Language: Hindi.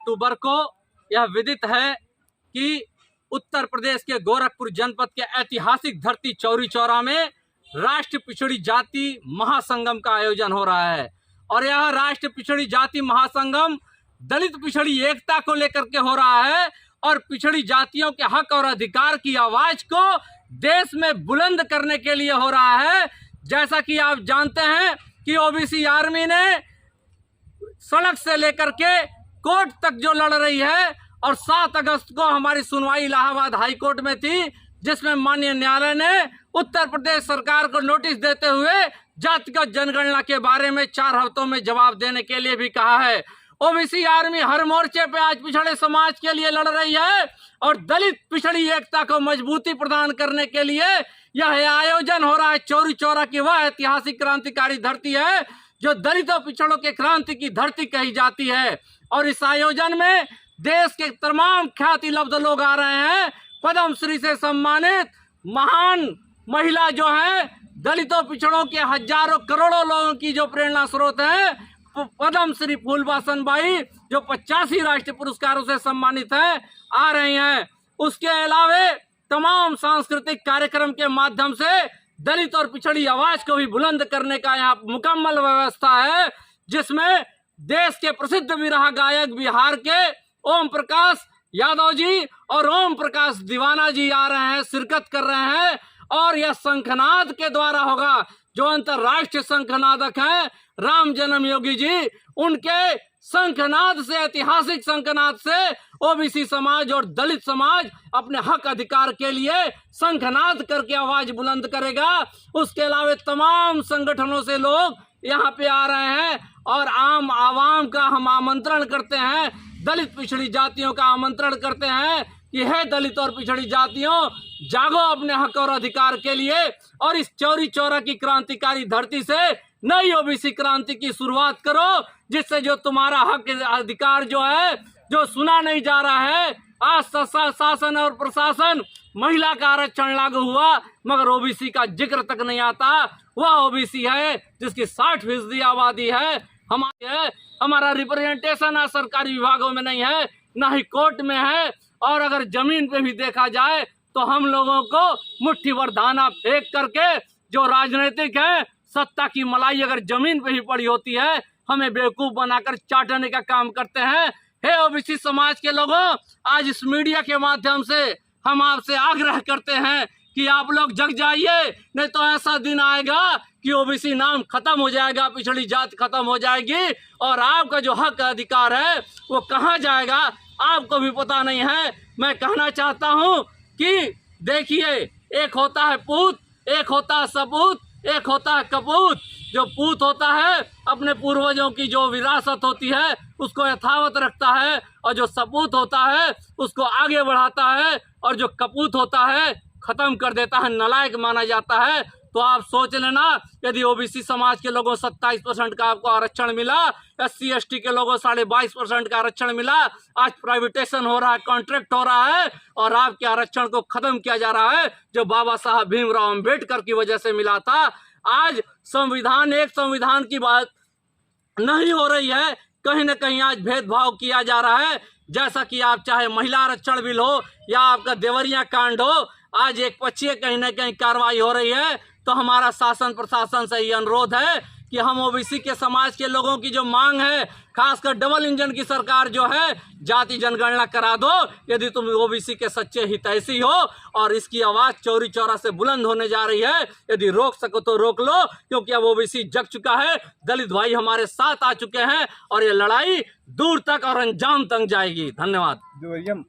अक्टूबर को यह विदित है कि उत्तर प्रदेश के गोरखपुर जनपद के ऐतिहासिक धरती चौरी चौरा में राष्ट्रीय पिछड़ी जाति महासंगम का आयोजन हो रहा है। और यह राष्ट्रीय पिछड़ी जाति महासंगम दलित पिछड़ी एकता को लेकर के हो रहा है और पिछड़ी जातियों के हक और अधिकार की आवाज को देश में बुलंद करने के लिए हो रहा है। जैसा कि आप जानते हैं कि ओबीसी आर्मी ने सड़क से लेकर के कोर्ट तक जो लड़ रही है और 7 अगस्त को हमारी सुनवाई इलाहाबाद हाई कोर्ट में थी, जिसमें माननीय न्यायालय ने उत्तर प्रदेश सरकार को नोटिस देते हुए जातिगत जनगणना के बारे में 4 हफ्तों में जवाब देने के लिए भी कहा है। ओबीसी आर्मी हर मोर्चे पे आज पिछड़े समाज के लिए लड़ रही है और दलित पिछड़ी एकता को मजबूती प्रदान करने के लिए यह आयोजन हो रहा है। चौरी चौरा की वह ऐतिहासिक क्रांतिकारी धरती है जो दलितों पिछड़ों के क्रांति की धरती कही जाती है। और इस आयोजन में देश के तमाम ख्याति लब्ध लोग आ रहे हैं। पद्म श्री से सम्मानित महान महिला जो है, दलितों पिछड़ों के हजारों करोड़ों लोगों की जो प्रेरणा स्रोत है, पद्म श्री फूलवासन बाई जो 85 राष्ट्रीय पुरस्कारों से सम्मानित है, आ रही हैं। उसके अलावे तमाम सांस्कृतिक कार्यक्रम के माध्यम से दलित और पिछड़ी आवाज को भी बुलंद करने का यहाँ मुकम्मल व्यवस्था है, जिसमें देश के प्रसिद्ध विरहा गायक बिहार के ओम प्रकाश यादव जी और ओम प्रकाश दीवाना जी आ रहे हैं, शिरकत कर रहे हैं। और यह शंखनाद के द्वारा होगा। जो अंतर्राष्ट्रीय शंखनादक हैं राम जन्म योगी जी, उनके शंखनाद से, ऐतिहासिक शंखनाद से ओबीसी समाज और दलित समाज अपने हक अधिकार के लिए शंखनाद करके आवाज बुलंद करेगा। उसके अलावा तमाम संगठनों से लोग यहाँ पे आ रहे हैं और आम आवाम का हम आमंत्रण करते हैं, दलित पिछड़ी जातियों का आमंत्रण करते हैं कि हे दलित और पिछड़ी जातियों, जागो अपने हक और अधिकार के लिए और इस चौरी चौरा की क्रांतिकारी धरती से नई ओबीसी क्रांति की शुरुआत करो, जिससे जो तुम्हारा हक अधिकार जो है, जो सुना नहीं जा रहा है। आज शासन और प्रशासन महिला का आरक्षण लागू हुआ मगर ओबीसी का जिक्र तक नहीं आता। वह ओबीसी है जिसकी 60% आबादी है, हमारा रिप्रेजेंटेशन आज सरकारी विभागों में नहीं है, ना ही कोर्ट में है। और अगर जमीन पे भी देखा जाए तो हम लोगों को मुट्ठी भर दाना फेंक करके जो राजनीतिक है, सत्ता की मलाई अगर जमीन पे ही पड़ी होती है, हमें बेवकूफ बनाकर चाटने का काम करते हैं। हे ओबीसी समाज के लोगों, आज इस मीडिया के माध्यम से हम आपसे आग्रह करते हैं कि आप लोग जग जाइए, नहीं तो ऐसा दिन आएगा कि ओबीसी नाम खत्म हो जाएगा, पिछड़ी जात खत्म हो जाएगी और आपका जो हक अधिकार है वो कहाँ जाएगा आपको भी पता नहीं है। मैं कहना चाहता हूँ कि देखिए, एक होता है पूत, एक होता है सपूत, एक होता है कपूत। जो पूत होता है अपने पूर्वजों की जो विरासत होती है उसको यथावत रखता है और जो सपूत होता है उसको आगे बढ़ाता है और जो कपूत होता है खत्म कर देता है, नालायक माना जाता है। तो आप सोच लेना, यदि ओबीसी समाज के लोगों 27% का आपको आरक्षण मिला, SC ST के लोगों 22.5% का आरक्षण मिला, आज प्राइवेटेशन हो रहा है, कॉन्ट्रैक्ट हो रहा है और आपके आरक्षण को खत्म किया जा रहा है जो बाबा साहब भीमराव अंबेडकर की वजह से मिला था। आज एक संविधान की बात नहीं हो रही है, कहीं ना कहीं आज भेदभाव किया जा रहा है। जैसा कि आप चाहे महिला आरक्षण बिल हो या आपका देवरिया कांड हो, आज एक पक्षीय कहीं ना कहीं कार्रवाई हो रही है। तो हमारा शासन प्रशासन से ये अनुरोध है कि हम ओबीसी के समाज के लोगों की जो मांग है, खासकर डबल इंजन की सरकार जो है, जाति जनगणना करा दो यदि तुम ओबीसी के सच्चे हितैषी हो और इसकी आवाज चौरी चौरा से बुलंद होने जा रही है। यदि रोक सको तो रोक लो, क्योंकि अब ओबीसी जग चुका है, दलित भाई हमारे साथ आ चुके हैं और ये लड़ाई दूर तक और अंजाम तक जाएगी। धन्यवाद।